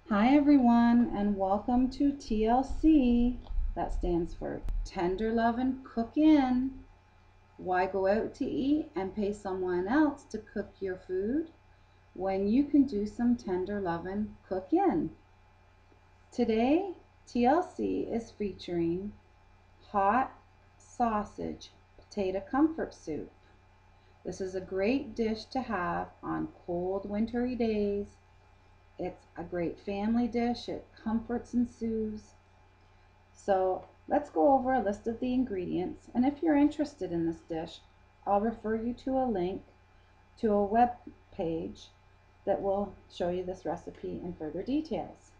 Hi everyone and welcome to TLC. That stands for Tender Lovin' Cook In. Why go out to eat and pay someone else to cook your food when you can do some tender lovin' cook in? Today TLC is featuring hot sausage potato comfort soup. This is a great dish to have on cold wintry days. It's a great family dish. It comforts and soothes. So let's go over a list of the ingredients. And if you're interested in this dish, I'll refer you to a link to a web page that will show you this recipe in further details.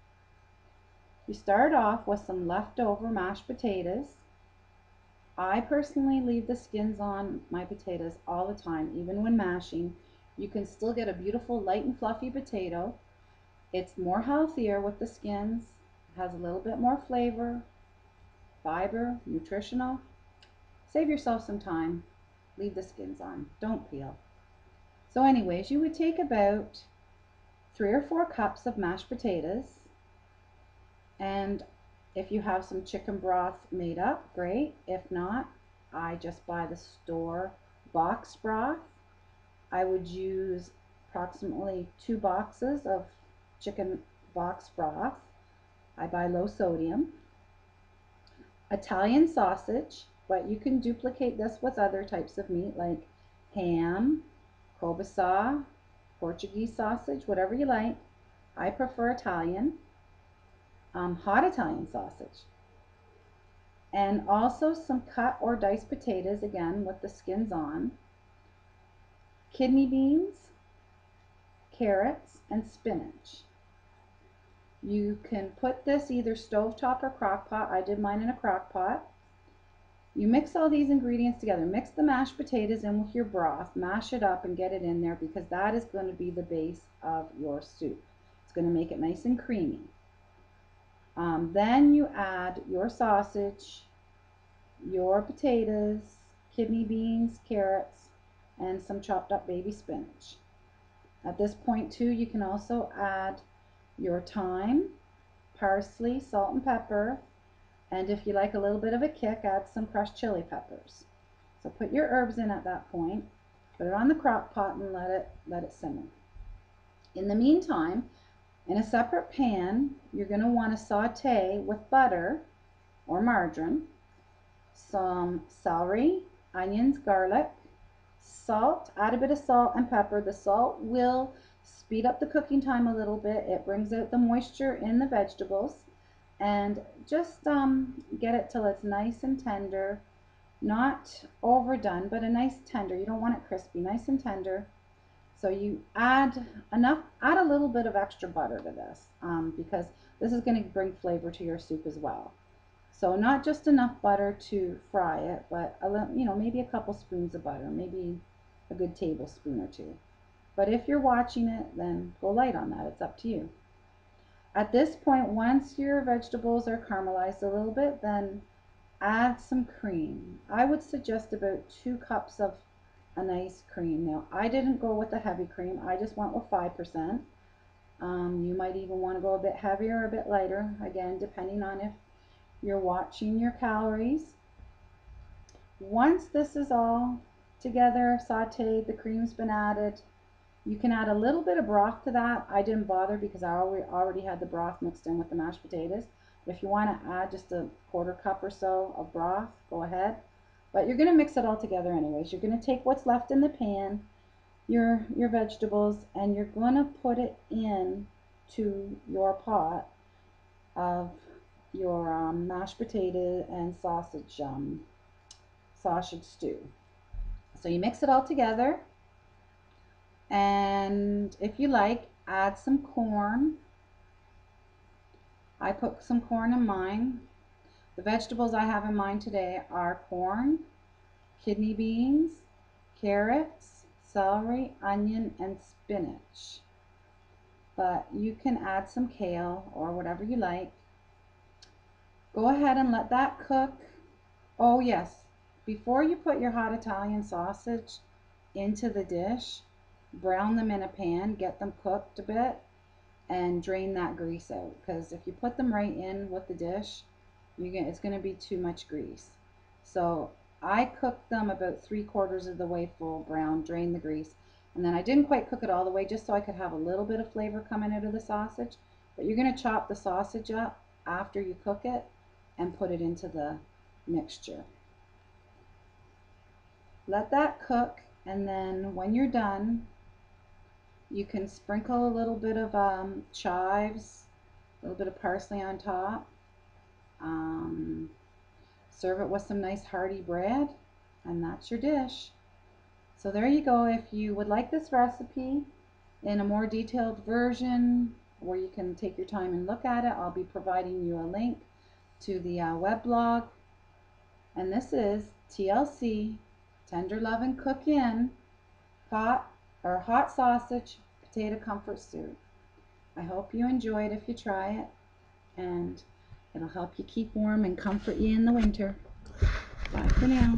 You start off with some leftover mashed potatoes. I personally leave the skins on my potatoes all the time, even when mashing. You can still get a beautiful light and fluffy potato. It's more healthier with the skins, has a little bit more flavor, fiber, nutritional. Save yourself some time. Leave the skins on. Don't peel. So anyways, you would take about 3 or 4 cups of mashed potatoes, and if you have some chicken broth made up, great. If not, I just buy the store box broth. I would use approximately 2 boxes of chicken box broth. I buy low sodium. Italian sausage, but you can duplicate this with other types of meat like ham, kielbasa, Portuguese sausage, whatever you like. I prefer Italian. Hot Italian sausage. And also some cut or diced potatoes, again with the skins on. Kidney beans, carrots, and spinach. You can put this either stovetop or crock pot. I did mine in a crock pot. You mix all these ingredients together. Mix the mashed potatoes in with your broth. Mash it up and get it in there because that is going to be the base of your soup. It's going to make it nice and creamy. Then you add your sausage, your potatoes, kidney beans, carrots, and some chopped up baby spinach. At this point too, you can also add your thyme, parsley, salt and pepper, and if you like a little bit of a kick, add some crushed chili peppers. So put your herbs in at that point, put it on the crock pot and let it simmer. In the meantime, in a separate pan, you're going to want to saute with butter or margarine some celery, onions, garlic, salt. Add a bit of salt and pepper. The salt will speed up the cooking time a little bit. It brings out the moisture in the vegetables, and just get it till it's nice and tender, not overdone, but a nice tender. You don't want it crispy, nice and tender. So you add a little bit of extra butter to this because this is going to bring flavor to your soup as well. So not just enough butter to fry it, but maybe a couple spoons of butter, maybe a good tablespoon or 2. But if you're watching it, then go light on that. It's up to you. At this point, once your vegetables are caramelized a little bit, then add some cream. I would suggest about 2 cups of a nice cream. Now, I didn't go with a heavy cream. I just went with 5%. You might even want to go a bit heavier or a bit lighter, again, depending on if you're watching your calories. Once this is all together, sauteed, the cream's been added, you can add a little bit of broth to that. I didn't bother because I already had the broth mixed in with the mashed potatoes. But if you want to add just a 1/4 cup or so of broth, go ahead. But you're going to mix it all together anyways. You're going to take what's left in the pan, your vegetables, and you're going to put it in to your pot of your mashed potato and sausage stew. So you mix it all together, and if you like, add some corn. I put some corn in mine. The vegetables I have in mind today are corn, kidney beans, carrots, celery, onion, and spinach. But you can add some kale or whatever you like. Go ahead and let that cook. Oh yes, before you put your hot Italian sausage into the dish, brown them in a pan, get them cooked a bit. and drain that grease out, because if you put them right in with the dish, it's going to be too much grease. So I cooked them about 3/4 of the way full brown, drain the grease, and then I didn't quite cook it all the way just so I could have a little bit of flavor coming out of the sausage. But you're going to chop the sausage up after you cook it and put it into the mixture. Let that cook, and then when you're done, you can sprinkle a little bit of chives, a little bit of parsley on top. Serve it with some nice hearty bread, and that's your dish. So there you go. If you would like this recipe in a more detailed version where you can take your time and look at it, I'll be providing you a link to the web blog. And this is TLC, Tender Luvin Cook In hot sausage potato comfort soup. I hope you enjoyed if you try it, and it'll help you keep warm and comfort you in the winter. Bye for now.